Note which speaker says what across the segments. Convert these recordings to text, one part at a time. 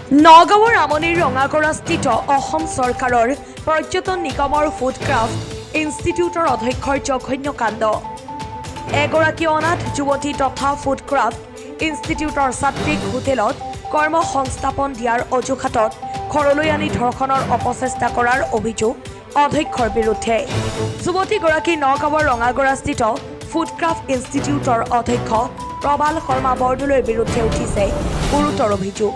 Speaker 1: নগাঁৱৰ আমনিৰ ৰঙাগড়াস্থিত অসম চৰকাৰৰ পৰ্যটন নিগমৰ ফুডক্ৰাফ্ট ইনষ্টিটিউটৰ অধ্যক্ষৰ জঘন্য কাণ্ড। এগৰাকী অনাথ যুৱতী তথা ফুডক্ৰাফ্ট ইনষ্টিটিউটৰ ছাত্ৰীক হোটেলত কৰ্মসংস্থাপন দিয়াৰ অজুহাতত ঘৰলৈ আনি ধৰ্ষণৰ অপচেষ্টা কৰাৰ অভিযোগ অধ্যক্ষৰ বিৰুদ্ধে। যুৱতীগৰাকী নগাঁৱৰ ৰঙাগড়াস্থিত ফুডক্ৰাফ্ট ইনষ্টিটিউটৰ অধ্যক্ষ প্ৰবাল শৰ্মা বৰদলৈৰ বিৰুদ্ধে উঠিছে গুৰুতৰ অভিযোগ।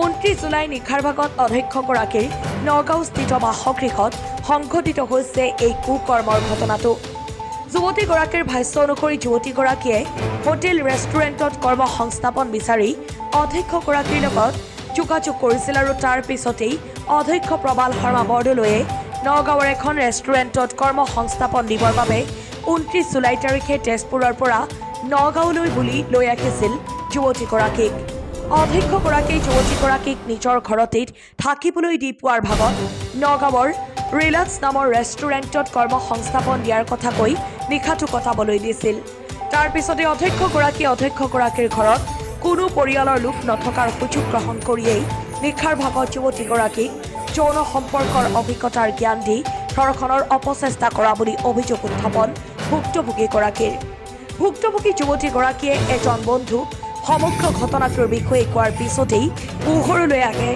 Speaker 1: 29 জুলাই নিশাৰ ভাগত অধ্যক্ষগৰাকীৰ নগাঁওস্থিত বাসগৃহত সংঘটিত হৈছে এই কুকৰ্মৰ ঘটনাটো। যুৱতীগৰাকীৰ ভাষ্য অনুসৰি যুৱতীগৰাকীয়ে হোটেল ৰেষ্টুৰেণ্টত কৰ্মসংস্থাপন বিচাৰি অধ্যক্ষগৰাকীৰ লগত যোগাযোগ কৰিছিল আৰু তাৰ পিছতেই অধ্যক্ষ প্ৰবাল শৰ্মা বৰদলৈয়ে নগাঁৱৰ এখন ৰেষ্টুৰেণ্টত কৰ্মসংস্থাপন দিবৰ বাবে 29 জুলাই তাৰিখে তেজপুৰৰ পৰা নগাঁৱলৈ বুলি লৈ আহিছিল যুৱতীগৰাকীক। অধ্যক্ষগৰাকীয়ে যুৱতীগৰাকীক নিজৰ ঘৰতেই থাকিবলৈ দি পোৱাৰ ভাগত নগাঁৱৰ ৰিলাক্স নামৰ ৰেষ্টুৰেণ্টত কৰ্মসংস্থাপন দিয়াৰ কথা কৈ নিশাটো কটাবলৈ দিছিল। তাৰ পিছতে অধ্যক্ষগৰাকীৰ ঘৰত কোনো পৰিয়ালৰ লোক নথকাৰ সুযোগ গ্ৰহণ কৰিয়েই নিশাৰ ভাগত যুৱতীগৰাকীক যৌন সম্পৰ্কৰ অভিজ্ঞতাৰ জ্ঞান দি ধৰ্ষণৰ অপচেষ্টা কৰা বুলি অভিযোগ উত্থাপন ভুক্তভোগীগৰাকীৰ। ভুক্তভোগী যুৱতীগৰাকীয়ে এজন বন্ধুক সমগ্ৰ ঘটনাটোৰ বিষয়ে কোৱাৰ পিছতেই পোহৰলৈ আহে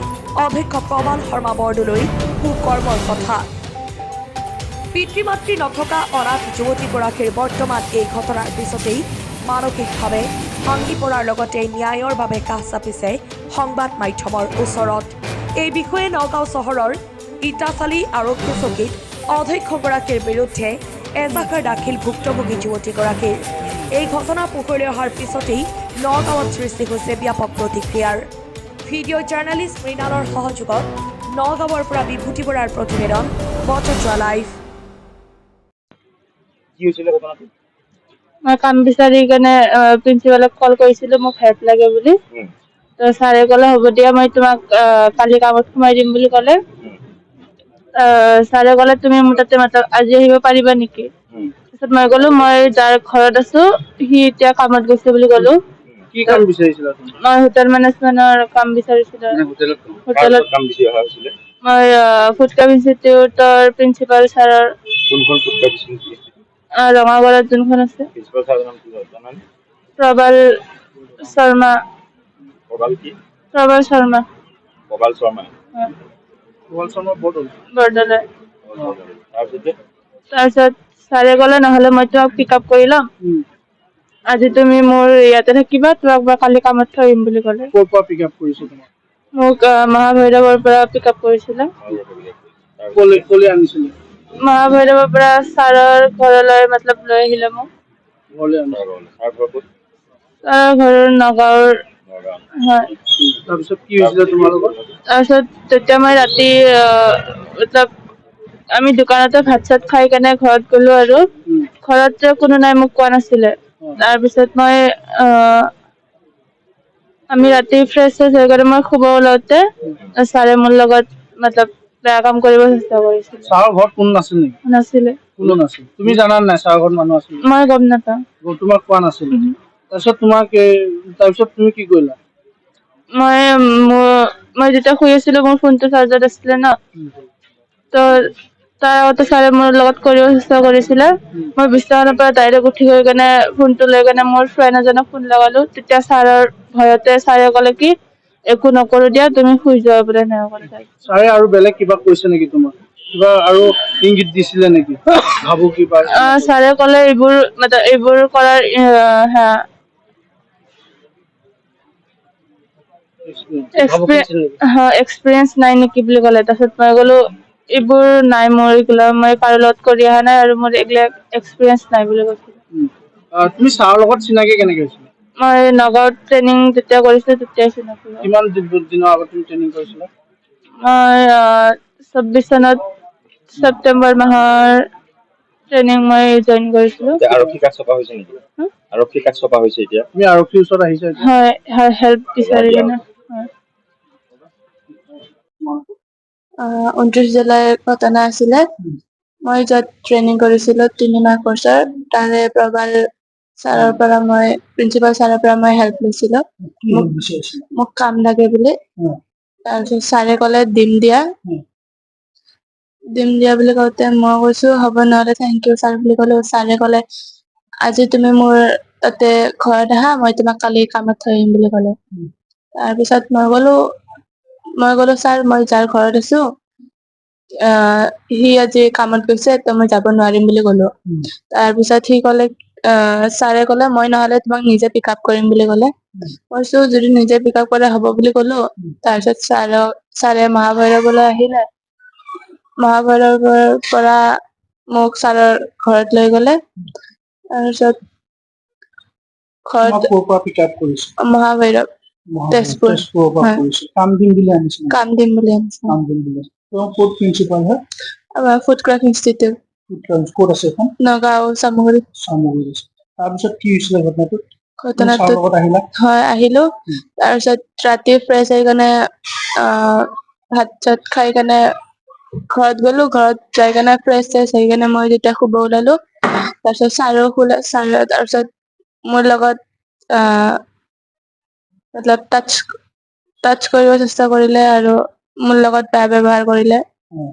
Speaker 1: অধ্যক্ষ প্ৰবাল শৰ্মা বৰদলৈৰ কুকৰ্মৰ কথা। পিতৃ মাতৃ নথকা অনাথ যুৱতীগৰাকীৰ বৰ্তমান এই ঘটনাৰ পিছতেই মানসিকভাৱে ভাঙি পৰাৰ লগতে ন্যায়ৰ বাবে কাষ চাপিছে সংবাদ মাধ্যমৰ ওচৰত। এই বিষয়ে নগাঁও চহৰৰ ইটাচালি আৰক্ষী চকীত অধ্যক্ষগৰাকীৰ বিৰুদ্ধে এজাহাৰ দাখিল ভুক্তভোগী যুৱতীগৰাকীৰ। এই ঘটনা পোহৰলৈ অহাৰ পিছতেই নগাঁৱত সৃষ্টি হৈছে ব্যাপক প্ৰতিক্ৰিয়াৰ। ভিডিঅ' জাৰ্ণালিষ্ট মৃণালৰ সহযোগত নগাঁৱৰ পৰা বিভূতি বৰাৰ প্ৰতিবেদন বটদ্ৰা লাইভ।
Speaker 2: মই কাম বিচাৰি কেনে প্ৰিন্সিপালক কল কৰিছিলো, মোক হেল্প লাগে বুলি। তো ছাৰে ক'লে হ'ব দিয়া, মই তোমাক কালি কামত সোমাই দিম বুলি ক'লে। ছাৰে ক'লে তুমি মোৰ তাতে আজি আহিব পাৰিবা নেকি? তাৰপিছত মই ক'লো মই যাৰ ঘৰত আছো সি এতিয়া কামত গৈছে বুলি ক'লো।
Speaker 3: কি কাম বিচাৰিছিলা তুমি?
Speaker 2: মই হোটেল মেনেজমেণ্টৰ কাম বিচাৰিছিলো। হোটেলত
Speaker 3: কাম বিচাৰি অহা হৈছিলে?
Speaker 2: মই ফুডক্ৰাফ্ট ইনষ্টিটিউটৰ প্ৰিন্সিপাল ছাৰৰ।
Speaker 3: কোনখন ফুডক্ৰাফ্ট ইনষ্টিটিউট?
Speaker 2: ৰঙাগড়ত যোনখন আছে।
Speaker 3: প্ৰিন্সিপাল ছাৰৰ নাম কি হয় জানানে?
Speaker 2: প্ৰবাল শৰ্মা।
Speaker 3: প্ৰবাল কি?
Speaker 2: প্ৰবাল শৰ্মা।
Speaker 3: প্ৰবাল শৰ্মা।
Speaker 2: হয়।
Speaker 3: প্ৰবাল শৰ্মা
Speaker 2: বৰদলৈ।
Speaker 3: তাৰপিছত
Speaker 2: ছাৰে ক'লে নহ'লে মই তোমাক পিক আপ কৰি ল'ম, আজি তুমি মোৰ ইয়াতে থাকিবা, তোমাক মই কালি কামত থৈ আহিম বুলি ক'লে।
Speaker 3: ক'ৰ পৰা পিক আপ কৰিছে তোমাক?
Speaker 2: মোক মহাভৈৰৱৰ পৰা পিক আপ কৰিছিলে।
Speaker 3: ক'লে আনিছিলে?
Speaker 2: মহাভৈৰৱৰ পৰা ছাৰৰ ঘৰলৈ লৈ আহিলে মোক।
Speaker 3: ঘৰলৈ আনিছিলে?
Speaker 2: ছাৰৰ ঘৰ নগাঁৱৰ। হয়।
Speaker 3: তাৰপিছত কি হৈছিলে তোমাৰ লগত?
Speaker 2: তাৰপিছত তেতিয়া মই ৰাতি আমি দোকানতে ভাত চাত খাই কেনে ঘৰত গলো আৰু ঘৰত কোনো নাই মোক কোৱা নাছিলে। তাৰপিছত মই আমি ৰাতি ফ্ৰেছ হৈ গ'লে মই শুব ওলাওতে ছাৰে মোৰ লগত বেয়া কাম কৰিব চেষ্টা কৰিছিল।
Speaker 3: ছাৰৰ ঘৰত কোনো নাছিল নেকি?
Speaker 2: নাছিলে।
Speaker 3: কোনো নাছিল। তুমি জানা নাই ছাৰৰ ঘৰত মানুহ আছিল?
Speaker 2: মই গম নাপাওঁ।
Speaker 3: তোমাক কোৱা নাছিল? তাৰপিছত তুমি কি কৰিলা?
Speaker 2: মই যেতিয়া শুই আছিলো মোৰ ফোনটো চাৰ্জত আছিলে ন, তো তাৰ আগতে ছাৰে মোৰ লগত কৰিব চেষ্টা কৰিছিলে। মই বিছনাখনৰ পৰা ডাইৰেক্ট উঠি গৈ কেনে ফোনটো লৈ কেনে মোৰ ফ্ৰেণ্ড এজনক ফোন লগালো। তেতিয়া ছাৰৰ ভয়তে ছাৰে ক'লে কি একো নকৰো দিয়া, তুমি শুই যোৱা বোলে।
Speaker 3: ছাৰে আৰু বেলেগ কিবা কৈছে নেকি তোমাক? কিবা আৰু ইংগিত দিছিলে নেকি? ভাবো কিবা
Speaker 2: ছাৰে ক'লে এইবোৰ কৰাৰ এক্সপিৰিয়েঞ্চ নাই নেকি বুলি ক'লে। তাৰপিছত মই ক'লো এইবোৰ নাই মোৰ, এইগুলা মই কাৰো লগত কৰি অহা নাই আৰু মোৰ এইবিলাক এক্সপিৰিয়েঞ্চ নাই বুলি কৈছিলো।
Speaker 3: তুমি ছাৰৰ লগত চিনাকি কেনেকে হৈছিলা?
Speaker 2: মই নগাঁৱত ট্ৰেইনিং যেতিয়া কৰিছিলো তেতিয়াই চিনাকি।
Speaker 3: কিমান দিনৰ আগত তুমি ট্ৰেইনিং কৰিছিলা?
Speaker 2: মই 24 চনত ছেপ্টেম্বৰ মাহৰ ট্ৰেইনিং মই জইন কৰিছিলো।
Speaker 3: আৰক্ষী কাৰ্ড ছপা হৈছে নেকি? আৰক্ষী কাৰ্ড ছপা হৈছে এতিয়া? তুমি আৰক্ষীৰ ওচৰত আহিছা?
Speaker 2: হয়, হেল্প বিচাৰি কেনে। 29 জুলাইৰ ঘটনা আছিলে। মই য'ত ট্ৰেইনিং কৰিছিলো 3 মাহ কৰ্চৰ, তাৰে প্ৰবাল ছাৰৰ পৰা প্ৰিন্সিপাল ছাৰৰ পৰা মই হেল্প লৈছিলো। মোক কাম লাগে বুলি। তাৰপিছত ছাৰে ক'লে
Speaker 3: উম,
Speaker 2: দিম দিয়া বুলি কওঁতে মই কৈছো হ'ব নহ'লে থেংক ইউ ছাৰ বুলি ক'লো। ছাৰে ক'লে আজি তুমি মোৰ তাতে ঘৰত আহা, মই তোমাক কালি কামত থৈ আহিম বুলি ক'লে।
Speaker 3: উম,
Speaker 2: তাৰপিছত মই ক'লো ছাৰ মই যাৰ ঘৰত আছো সি আজি কামত গৈছে তো মই যাব নোৱাৰিম বুলি ক'লো।
Speaker 3: উম,
Speaker 2: তাৰপিছত সি ক'লে ছাৰে ক'লে মই নহ'লে তোমাক নিজে পিক আপ কৰিম বুলি ক'লে।
Speaker 3: উম,
Speaker 2: কৈছো যদি নিজে পিক আপ কৰে হ'ব বুলি ক'লো।
Speaker 3: উম,
Speaker 2: তাৰপিছত ছাৰে মহাভৈৰৱলৈ আহিলে। মহাভৈৰৱৰ পৰা মোক ছাৰৰ ঘৰত লৈ গ'লে। তাৰপিছত ঘৰত
Speaker 3: তোমাক ক'ৰ পৰা পিক আপ কৰিছে?
Speaker 2: মহাভৈৰৱ তেজপুৰ
Speaker 3: তেজপুৰৰ পৰা
Speaker 2: হয়
Speaker 3: কৰিছে। কাম দিম বুলি আনিছে নেকি?
Speaker 2: কাম দিম বুলি আনিছে।
Speaker 3: কাম দিম বুলি আনিছে। তোমাৰ ক'ত প্ৰিন্সিপাল হয়?
Speaker 2: আমাৰ ফুডক্ৰাফ্ট ইনষ্টিটিউট
Speaker 3: ক'ত আছে এখন?
Speaker 2: নগাঁও চামগুৰিত।
Speaker 3: চামগুৰিত আছে। তাৰপিছত কি হৈছিলে ঘটনাটো? তুমি ছাৰৰ
Speaker 2: ঘটনাটোত
Speaker 3: লগত আহিলা?
Speaker 2: হয় আহিলো।
Speaker 3: উম,
Speaker 2: তাৰপিছত ৰাতি ফ্ৰেছ হৈ কেনে ভাত চাত খাই কেনে ঘৰত গ'লো। ঘৰত যাই কেনে ফ্ৰেছ হৈ কেনে মই যেতিয়া শুব ওলালো তাৰপিছত ছাৰেও শুলে। ছাৰে তাৰপিছত মোৰ লগত মতলব টাচ কৰিব চেষ্টা কৰিলে আৰু মোৰ লগত বেয়া ব্যৱহাৰ কৰিলে।
Speaker 3: অ,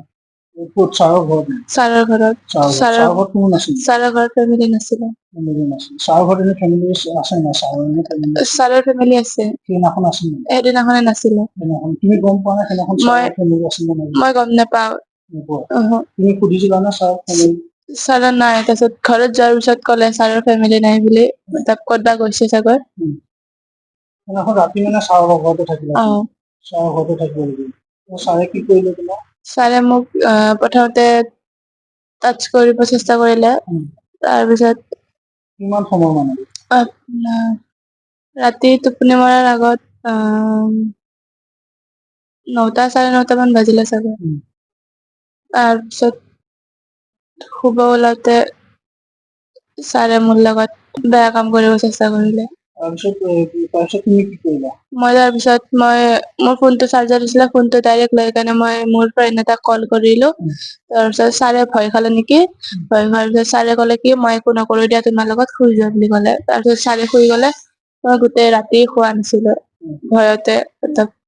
Speaker 3: ক'ত ছাৰৰ ঘৰত?
Speaker 2: ছাৰৰ ঘৰত
Speaker 3: ছাৰৰ ঘৰত কোনো নাছিল?
Speaker 2: ছাৰৰ ঘৰত ফেমিলি নাছিলে।
Speaker 3: ফেমিলি নাছিল। ছাৰৰ ঘৰত এনে ফেমিলি আছে নাই? ছাৰৰ এনে ফেমিলি আছে?
Speaker 2: ছাৰৰ ফেমিলি আছে।
Speaker 3: সেইদিনাখন আছিল নেকি?
Speaker 2: সেইদিনাখনে নাছিলে।
Speaker 3: সেইদিনাখন তুমি গম পোৱা নে সেইদিনাখন ছাৰৰ ফেমিলি আছিল নে নাই?
Speaker 2: মই গম নাপাওঁ।
Speaker 3: নোপোৱা? তুমি সুধিছিলা নে ছাৰৰ ফেমিলি?
Speaker 2: ছাৰৰ নাই। তাৰপিছত ঘৰত যোৱাৰ পিছত ক'লে ছাৰৰ ফেমিলি নাই বুলি। ক'তবা গৈছে চাগৈ।
Speaker 3: উম, সেইদিনাখন ৰাতি মানে ছাৰৰ ঘৰতে থাকিলা তুমি? ছাৰৰ ঘৰতে থাকিব লাগিব। ছাৰে কি কৰিলে তোমাক?
Speaker 2: ছাৰে মোক প্ৰথমতে টাচ কৰিব চেষ্টা কৰিলে।
Speaker 3: উম,
Speaker 2: তাৰপিছত
Speaker 3: কিমান সময় মানে?
Speaker 2: ৰাতি টোপনি মৰাৰ আগত 9টা চাৰে 9টা মান বাজিলে চাগে।
Speaker 3: উম,
Speaker 2: তাৰপিছত শুব ওলাওতে ছাৰে মোৰ লগত বেয়া কাম কৰিব চেষ্টা কৰিলে।
Speaker 3: তাৰপিছত তুমি কি কৰিলা?
Speaker 2: মই তাৰপিছত মোৰ ফোনটো চাৰ্জত আছিলে। ফোনটো ডাইৰেক্ট লৈ কেনে মই মোৰ ফ্ৰেণ্ড এটাক কল কৰিলো।
Speaker 3: উম,
Speaker 2: তাৰপিছত ছাৰে ভয় খালে নেকি। ভয় খোৱাৰ পিছত ছাৰে ক'লে কি মই একো নকৰো দিয়া তোমাৰ লগত, শুই যোৱা বুলি ক'লে। তাৰপিছত ছাৰে শুই গ'লে। মই গোটেই ৰাতি শুৱা নাছিলো
Speaker 3: উম,
Speaker 2: ভয়তে।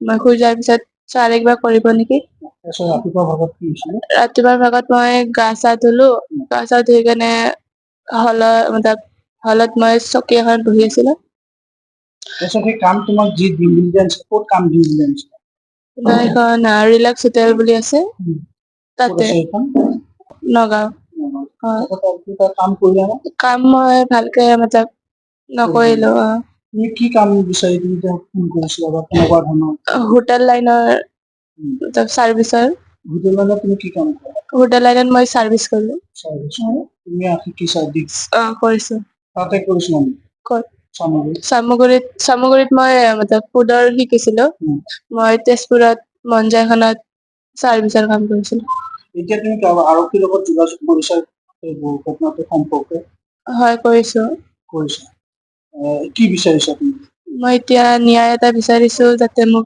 Speaker 2: মই শুই যোৱাৰ পিছত ছাৰে কিবা কৰিব নেকি।
Speaker 3: তাৰপিছত ৰাতিপুৱা ভাগত কি হৈছিলে?
Speaker 2: ৰাতিপুৱাৰ ভাগত মই গা চা ধুলো। গা চা ধুই কেনে হলত মই চকী এখনত বহি আছিলো।
Speaker 3: তাৰপিছত সেই কাম তোমাক যি দিম বুলি যে আনিছিলে, ক'ত কাম দিম বুলি আনিছিলে?
Speaker 2: এখন ৰিলেক্স হোটেল বুলি আছে
Speaker 3: উম, ক'ত
Speaker 2: তাতে
Speaker 3: আছে সেইখন?
Speaker 2: নগাঁও। হয়।
Speaker 3: তাৰপিছত তুমি তাত কাম কৰিলা নে?
Speaker 2: কাম মই ভালকে নকৰিলো।
Speaker 3: তুমি কি কাম বিচাৰি তুমি তেওঁক ফোন কৰিছিলা বা কেনেকুৱা ধৰণৰ?
Speaker 2: হোটেল লাইনৰ
Speaker 3: উম,
Speaker 2: চাৰ্ভিচৰ।
Speaker 3: হোটেল লাইনত তুমি কি কাম কৰা?
Speaker 2: হোটেল লাইনত মই চাৰ্ভিচ কৰো।
Speaker 3: চাৰ্ভিচ কৰা। তুমি শিকিছা
Speaker 2: কৰিছো।
Speaker 3: তাতে কৰিছিলা নেকি?
Speaker 2: ক'ত?
Speaker 3: চামগুৰিত?
Speaker 2: চামগুৰিত মই ফুডৰ শিকিছিলো।
Speaker 3: উম,
Speaker 2: মই তেজপুৰত মঞ্জাখনত চাৰ্ভিচৰ কাম কৰিছিলো।
Speaker 3: এতিয়া তুমি আৰক্ষীৰ লগত যোগাযোগ কৰিছা এইবোৰ ঘটনাটো সম্পৰ্কে?
Speaker 2: হয় কৰিছো।
Speaker 3: কৰিছা। কি বিচাৰিছা তুমি?
Speaker 2: মই এতিয়া ন্যায় এটা বিচাৰিছো যাতে মোক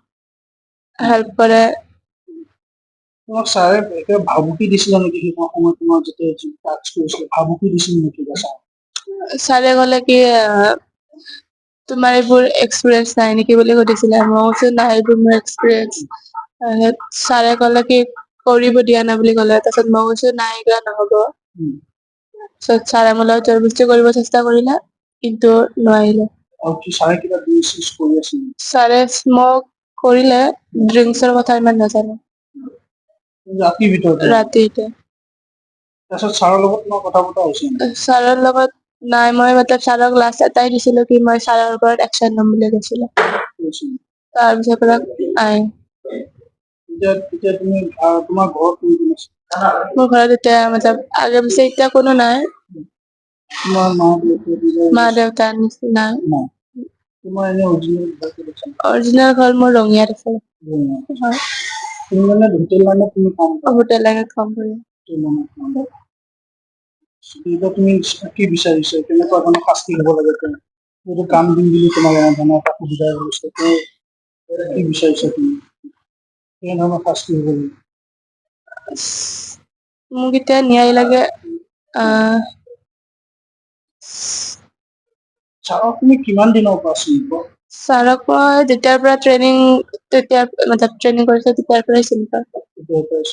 Speaker 2: হেল্প কৰে।
Speaker 3: তোমাক ছাৰে একেবাৰে ভাবুকি দিছিলে নেকি সেইখন সময়ত তোমাক যেতিয়া টাচ কৰিছিলে? ভাবুকি দিছিল নেকি ছাৰে?
Speaker 2: ছাৰে ক'লে কি তোমাৰ এইবোৰ এক্সপিৰিয়েঞ্চ নাই নেকি বুলি সুধিছিলে। মই কৈছো নাই এইবোৰ মোৰ এক্সপিৰিয়েঞ্চ। তাৰপিছত ছাৰে ক'লে কি কৰিব দিয়া নাই বুলি ক'লে। তাৰপিছত মই কৈছো নাই এইগিলা নহ'ব।
Speaker 3: উম,
Speaker 2: তাৰপিছত ছাৰে মোৰ লগত জোৰ জবৰদস্তি কৰিব চেষ্টা কৰিলে কিন্তু নোৱাৰিলে।
Speaker 3: আৰু কি ছাৰে কিবা ড্ৰিংকছ কৰি আছিল নেকি?
Speaker 2: ছাৰে স্মক কৰিলে, ড্ৰিংকছৰ কথা ইমান নাজানো।
Speaker 3: ৰাতিৰ ভিতৰতে?
Speaker 2: ৰাতিতে।
Speaker 3: তাৰপিছত ছাৰৰ লগত তোমাৰ কথা পতা হৈছিল নেকি?
Speaker 2: ছাৰৰ লগত নাই। মই ছাৰক লাষ্ট এটাই দিছিলো কি মই ছাৰৰ ওপৰত একচন ল'ম বুলি কৈছিলো।
Speaker 3: কৈছিল।
Speaker 2: তাৰপিছৰ পৰা নাই।
Speaker 3: এতিয়া তুমি তোমাৰ ঘৰত কোন কোন আছে?
Speaker 2: মোৰ ঘৰত এতিয়া আগে পিছে এতিয়া কোনো নাই।
Speaker 3: তোমাৰ মা দেউতা
Speaker 2: মা দেউতা নাই।
Speaker 3: তোমাৰ এনে অৰিজিনেল ঘৰ ক'ত আছে?
Speaker 2: অৰিজিনেল ঘৰ মোৰ ৰঙিয়াত আছে। হয়।
Speaker 3: তুমি মানে হোটেল লাইনত তুমি কাম কৰা?
Speaker 2: হোটেল লাইনত কাম কৰো।
Speaker 3: হোটেল লাইনত কাম কৰা। এতিয়া তুমি কি বিচাৰিছা? কেনেকুৱা ধৰণৰ শাস্তি হ'ব লাগে তেওঁ? এইটো কাম দিম বুলি তোমাক এনেধৰণৰ এটা সুবিধা কৰিছে। কি বিচাৰিছা তুমি? কেনেধৰণৰ শাস্তি হ'ব লাগে?
Speaker 2: মোক এতিয়া ন্যায় লাগে।
Speaker 3: ছাৰক তুমি কিমান দিনৰ পৰা চিনি পোৱা?
Speaker 2: ছাৰক মই যেতিয়াৰ পৰা ট্ৰেইনিং কৰিছো তেতিয়াৰ পৰাই চিনি পাওঁ।
Speaker 3: তেতিয়াৰ পৰা